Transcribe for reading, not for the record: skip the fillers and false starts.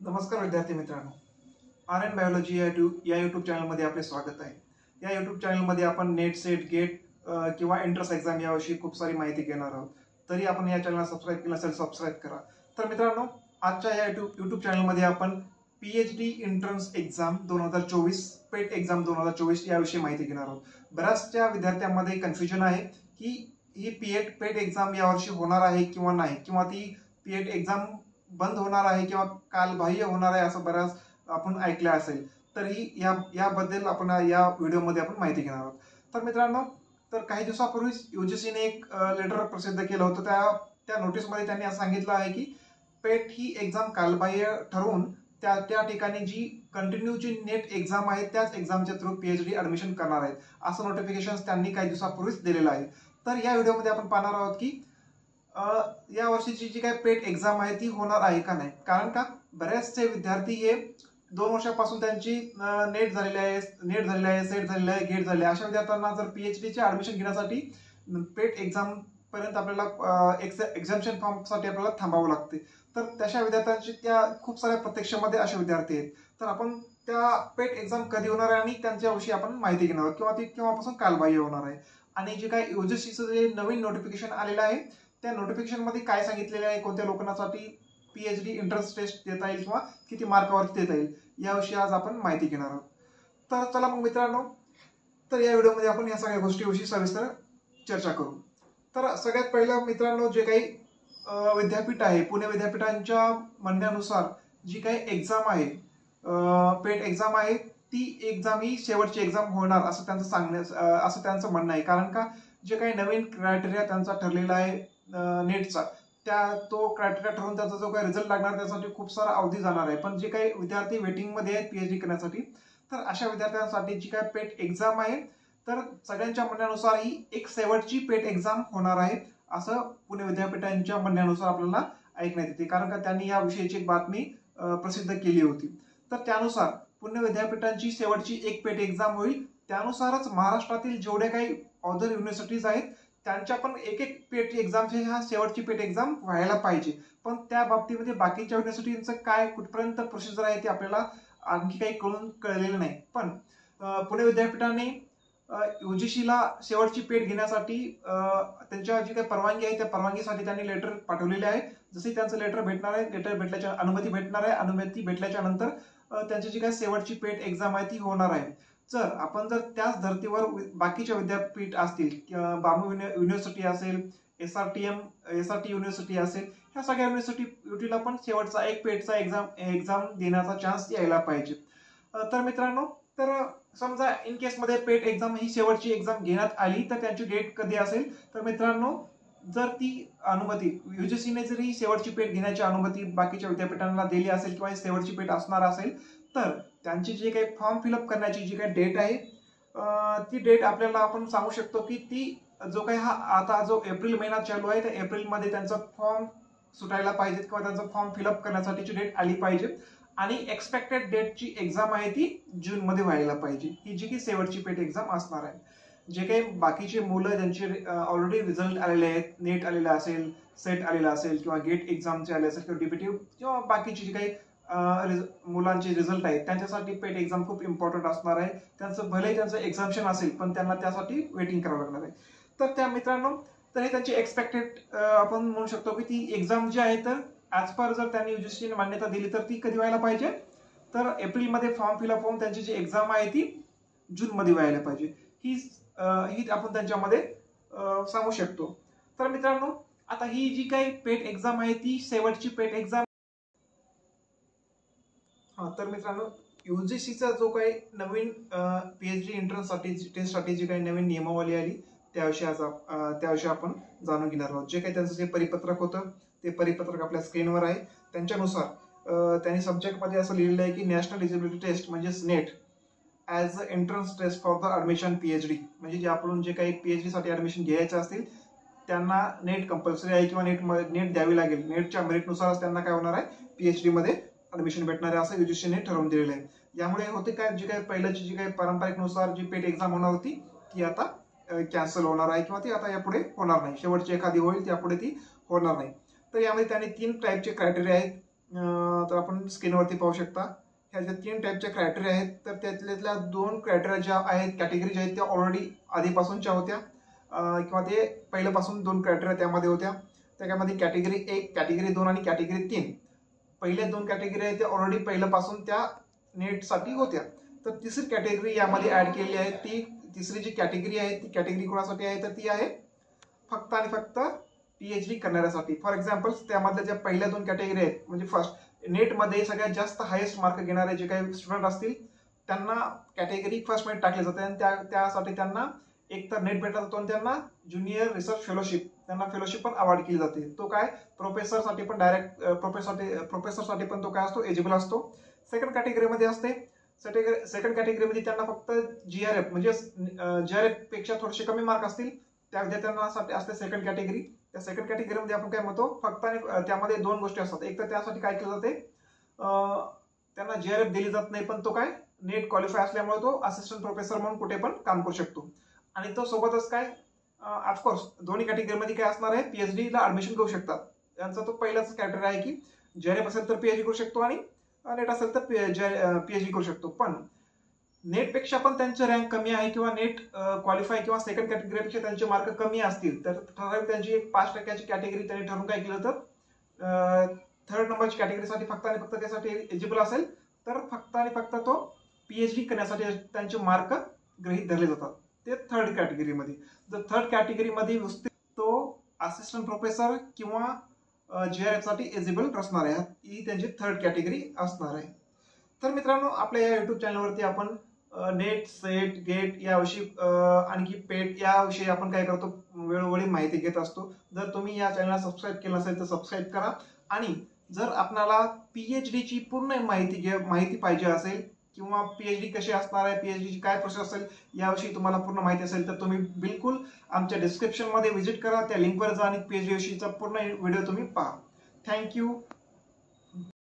नमस्कार विद्यार्थी मित्रांनो, आर एन बायोलॉजी या यूट्यूब चॅनलमध्ये आपले स्वागत आहे। या यूट्यूब चॅनलमध्ये आपण नेट, सेट, गेट किंवा एंट्रन्स एक्झाम याविषयी खूप सारी माहिती घेणार आहोत। तरी आपण या चॅनलला सबस्क्राईब केलं असेल सबस्क्राईब करा। तर मित्रांनो, आजच्या या यूट्यूब चॅनलमध्ये आपण पीएचडी एंट्रन्स एक्झाम 2024 पेट एक्झाम 2024 याविषयी माहिती घेणार आहोत। बऱ्याचशा विद्यार्थ्यांमध्ये कन्फ्युजन आहे की ही पेट एक्झाम यावर्षी होणार आहे किंवा नाही, किंवा ती पेट एक्झाम बंद होणार आहे किंवा कालबाह्य होणार आहे असं बऱ्याच आपण ऐकलं असेल। तरी याबद्दल आपण या व्हिडिओमध्ये आपण माहिती घेणार आहोत। तर मित्रांनो, तर काही दिवसापूर्वी यूजीसीने एक लेटर प्रसिद्ध केलं होतं। त्या नोटीसमध्ये त्यांनी असं सांगितलं आहे की पेट ही एक्झाम कालबाह्य ठरवून त्या ठिकाणी जी कंटिन्यूची नेट एक्झाम आहे त्याच एक्झामच्या थ्रू पीएचडी ऍडमिशन करणार आहेत, असं नोटिफिकेशन त्यांनी काही दिवसापूर्वीच दिलेलं आहे। तर या व्हिडिओमध्ये आपण पाहणार आहोत की या वर्षीची जी काही पेट एक्झाम आहे ती होणार आहे का नाही। कारण का बरेचसे विद्यार्थी हे 2 वर्षापासून त्यांची नेट झालेली आहे, सेट झालेली आहे, गेट झालेली आहे। अशा विद्यार्थ्यांना जर पीएचडीचे ऍडमिशन घेण्यासाठी पेट एक्झाम पर्यंत आपल्याला एक्झाम्शन फॉर्म साठी आपल्याला थांबावं लागते। तर तशा विद्यार्थ्यांची त्या खूप साऱ्या प्रत्यक्षामध्ये असे विद्यार्थी आहेत। तर आपण त्या पेट एक्झाम कधी होणार आहे आणि त्यांच्याविषयी आपण माहिती घेणार आहोत, किंवा ती केव्हापासून कालबाह्य होणार आहे, आणि जे काही यूजीसीचं जे नवीन नोटिफिकेशन आलेलं आहे त्या नोटिफिकेशन मध्ये काय सांगितलेले आहे, कोणत्या लोकांसाठी पीएचडी एंट्रन्स टेस्ट देता येईल किंवा किती मार्कावरती देता येईल, याविषयी आज आपण माहिती घेणार आहोत। तर चला मग मित्रांनो, तर या व्हिडिओमध्ये आपण या सगळ्या गोष्टीविषयी सविस्तर चर्चा करू। तर सगळ्यात पहिलं मित्रांनो, जे काही विद्यापीठ आहे, पुणे विद्यापीठांच्या म्हणण्यानुसार जी काही एक्झाम आहे, पेट एक्झाम आहे, ती एक्झाम ही शेवटची एक्झाम होणार असं त्यांचं म्हणणं आहे। कारण का जे काही नवीन क्रायटेरिया त्यांचा ठरलेला आहे नेटचा, तो क्रायटेरिया ठरवून त्याचा जो काही रिझल्ट लागणार त्यासाठी खूप सारा अवधी जाणार आहे। पण जे काही विद्यार्थी वेटिंग मध्ये आहेत पीएचडी करण्यासाठी, तर अशा विद्यार्थ्यांसाठी जी काही पेट एक्झाम आहे, तर सगळ्यांच्या म्हणण्यानुसार ही एक शेवटची पेट एक्झाम होणार आहे असं पुणे विद्यापीठांच्या म्हणण्यानुसार आपल्याला ऐकण्यात येते। कारण का त्यांनी या विषयीची एक बातमी प्रसिद्ध केली होती। तर त्यानुसार पुणे विद्यापीठांची शेवटची एक पेट एक्झाम होईल। त्यानुसारच महाराष्ट्रातील जेवढे काही अदर युनिव्हर्सिटीज आहेत त्यांच्या पण एक पेट एक्झामची हा शेवटची पेट एक्झाम व्हायला पाहिजे। पण त्या बाबतीमध्ये बाकीच्या युनिव्हर्सिटींचं काय कुठपर्यंत प्रोसिजर आहे ते आपल्याला आणखी काही कळलेलं नाही। पण पुणे विद्यापीठाने यूजीसीला शेवटची पेट घेण्यासाठी त्यांच्या जी काही परवानगी आहे त्या परवानगीसाठी त्यांनी लेटर पाठवलेले आहे। जसे त्यांचं लेटर भेटणार आहे, लेटर भेटल्याच्या अनुमती भेटणार आहे, अनुमती भेटल्याच्या नंतर त्यांची जी काही शेवटची पेट एक्झाम आहे ती होणार आहे। आपण जर त्याच धर्तीवर बाकीच्या विद्यापीठ असतील, बांबू युनिव्हर्सिटी असेल, एसआरटी युनिव्हर्सिटी असेल, ह्या सगळ्या युनिव्हर्सिटीला पण शेवटचा एक पेटचा एक्झाम देण्याचा चान्स यायला पाहिजे। तर मित्रांनो, तर समजा इन केस मध्ये पेट एक्झाम ही शेवटची एक्झाम घेण्यात आली तर त्यांची डेट कधी असेल, तर मित्रांनो, जर ती अनुमती यूजीसीने जरी शेवटची पेट घेण्याची अनुमती बाकीच्या विद्यापीठांना दिली असेल किंवा शेवटची पेट असणार असेल, तर त्यांची जी काही फॉर्म फिलअप करण्याची जी काही डेट आहे ती डेट आपल्याला आपण सांगू शकतो की ती जो काही आता जो एप्रिल महिना चालू आहे त्या एप्रिल मध्ये त्यांचा फॉर्म सुटायला पाहिजे किंवा त्यांचा फॉर्म फिलअप करण्यासाठीची डेट आली पाहिजे। आणि एक्सपेक्टेड डेटची एक्झाम आहे ती जून मध्ये व्हायला पाहिजे, ही जी की शेवटची पेट एक्झाम असणार आहे। जे काही बाकीचे मुलं ज्यांचे ऑलरेडी रिझल्ट आलेले आहेत, नेट आलेला असेल, सेट आलेला असेल, किंवा गेट एक्झामचे आले असेल, किंवा डीपीटी किंवा बाकीचे जे काही मुलांचे रिझल्ट आहेत त्यांच्यासाठी पेट एक्झाम खूप इम्पॉर्टंट असणार आहे। त्यांचं एक्झाम्शन असेल पण त्यांना त्यासाठी वेटिंग करावं लागणार आहे। तर त्या मित्रांनो, तर हे त्यांची एक्सपेक्टेड आपण म्हणू शकतो की ती एक्झाम जी आहे, तर ऍज पर जर त्यांनी यूजीसीने मान्यता दिली तर ती कधी व्हायला पाहिजे, तर एप्रिल मध्ये फॉर्म फिलअप होऊन त्यांची जी एक्झाम आहे ती जून मध्ये व्हायला पाहिजे, ही आपण त्यांच्यामध्ये सांगू शकतो। तर मित्रांनो, आता ही जी काही पेट एक्झाम आहे ती शेवटची पेट एक्झाम। तर मित्रांनो, यूजीसीचा जो काही नवीन पीएचडी एंट्रन्स टेस्टसाठी जी काही नवीन नियमावली आली त्याविषयी आपण जाणून घेणार आहोत। जे काही त्यांचं जे परिपत्रक होतं ते परिपत्रक आपल्या स्क्रीनवर आहे। त्यांच्यानुसार त्यांनी सब्जेक्टमध्ये असं लिहिलेलं आहे की नॅशनल एलिजिबिलिटी टेस्ट म्हणजेच NET as a entrance test for the admission PhD, म्हणजे जे आपण जे काही पीएचडी साठी ऍडमिशन घ्यायचं असतील त्यांना नेट कंपल्सरी आहे किंवा नेट द्यावी लागेल। नेटच्या मेरिटनुसारच त्यांना काय होणार आहे, पीएचडी मध्ये ऍडमिशन भेटणार आहे असं यूजीसीने ठरवून दिलेलं आहे। यामुळे होते काय, जी काही पहिल्याची जी काही पारंपरिकनुसार जी पेट एक्झाम होणार होती ती आता कॅन्सल होणार आहे, किंवा ती आता यापुढे होणार नाही। शेवटची एखादी होईल, त्यापुढे ती होणार नाही। तर यामध्ये त्यांनी 3 टाईपचे क्रायटेरिया आहेत। तर आपण स्क्रीनवरती पाहू शकता ह्या ज्या 3 टाईपच्या क्रायटेरिया आहेत, तर त्यातल्या 2 क्रायटेरिया ज्या आहेत, कॅटेगरी ज्या आहेत त्या ऑलरेडी आधीपासूनच्या होत्या किंवा ते पहिल्यापासून 2 क्रायटेरिया त्यामध्ये होत्या. त्यामध्ये कॅटेगरी 1, कॅटेगरी 2 आणि कॅटेगरी 3. पहिल्या 2 कॅटेगरी आहेत त्या ऑलरेडी पहिल्यापासून त्या नेटसाठी होत्या. तर तिसरी कॅटेगरी यामध्ये ऍड केलेली आहे. ती तिसरी जी कॅटेगरी आहे ती कॅटेगरी कोणासाठी आहे, तर ती आहे फक्त आणि फक्त पीएचडी करणाऱ्यासाठी. फॉर एक्झाम्पल त्यामधल्या ज्या पहिल्या 2 कॅटेगरी आहेत, म्हणजे फर्स्ट नेटमध्ये सगळ्यात जास्त हायेस्ट मार्क घेणारे जे काही स्टुडंट असतील त्यांना कॅटेगरी फर्स्ट मध्ये टाकले जाते आणि त्यासाठी त्यांना एक तर नेट भेटला जातो आणि त्यांना ज्युनियर रिसर्च फेलोशिप, त्यांना फेलोशिप पण अवॉर्ड केली जाते. तो काय प्रोफेसरसाठी पण डायरेक्ट प्रोफेसरसाठी पण तो काय असतो, एलिजिबल असतो. सेकंड कॅटेगरीमध्ये असते. सेकंड कॅटेगरीमध्ये त्यांना फक्त जीआरएफ म्हणजे जीआरएफ पेक्षा थोडेसे कमी मार्क असतील त्या विद्यार्थ्यांसाठी असते सेकंड कॅटेगरी. त्या सेकंड कॅटेगरीमध्ये आपण काय म्हणतो, फक्त आणि त्यामध्ये 2 गोष्टी असतात. एक तर त्यासाठी काय केलं जाते, त्यांना जीआरएफ दिली जात नाही, पण तो काय नेट क्वालिफाय असल्यामुळे तो असिस्टंट प्रोफेसर म्हणून कुठे पण काम करू शकतो. आणि तो सोबतच काय ऑफकोर्स दोन्ही कॅटेगरीमध्ये काय असणार आहे, पीएचडी ला ऍडमिशन घेऊ शकतात. त्यांचा तो पहिलाच क्रायटेरिया आहे की जीआरएफ असेल तर पीएचडी करू शकतो आणि नेट असेल तर पीएचडी करू शकतो. पण नेटपेक्षा पण त्यांचे रँक कमी आहे किंवा नेट क्वालिफाय किंवा सेकंड कॅटेगरीपेक्षा त्यांचे मार्क कमी असतील तर ठराविक त्यांची एक 5% कॅटेगरी त्यांनी ठरवून काय केलं तर थर्ड नंबरची कॅटेगरीसाठी फक्त आणि फक्त त्यासाठी एलिजिबल असेल तर फक्त आणि फक्त तो पीएचडी करण्यासाठी त्यांचे मार्क गृहीत धरले जातात. ते थर्ड कॅटेगरीमध्ये. जर थर्ड कॅटेगरीमध्ये तो असिस्टंट प्रोफेसर किंवा जीआरएफ साठी एलिजिबल असणार आहे. ही त्यांची थर्ड कॅटेगरी असणार आहे. तर मित्रांनो, आपल्या या युट्यूब चॅनलवरती आपण नेट, सेट, गेट याविषयी आणखी पेट याविषयी आपण काय करतो, वेळोवेळी माहिती घेत असतो. जर तुम्ही या चॅनलला सबस्क्राईब केलं असेल तर सबस्क्राईब करा. आणि जर आपल्याला पीएचडीची पूर्ण माहिती पाहिजे असेल किंवा पीएचडी कशी असणार आहे, पीएचडीची काय प्रोसेस असेल याविषयी तुम्हाला पूर्ण माहिती असेल तर तुम्ही बिलकुल आमच्या डिस्क्रिप्शन मध्ये व्हिजिट करा, त्या लिंकवर जा आणि पीएचडी विषयीचा पूर्ण व्हिडिओ तुम्ही पहा. थँक्यू.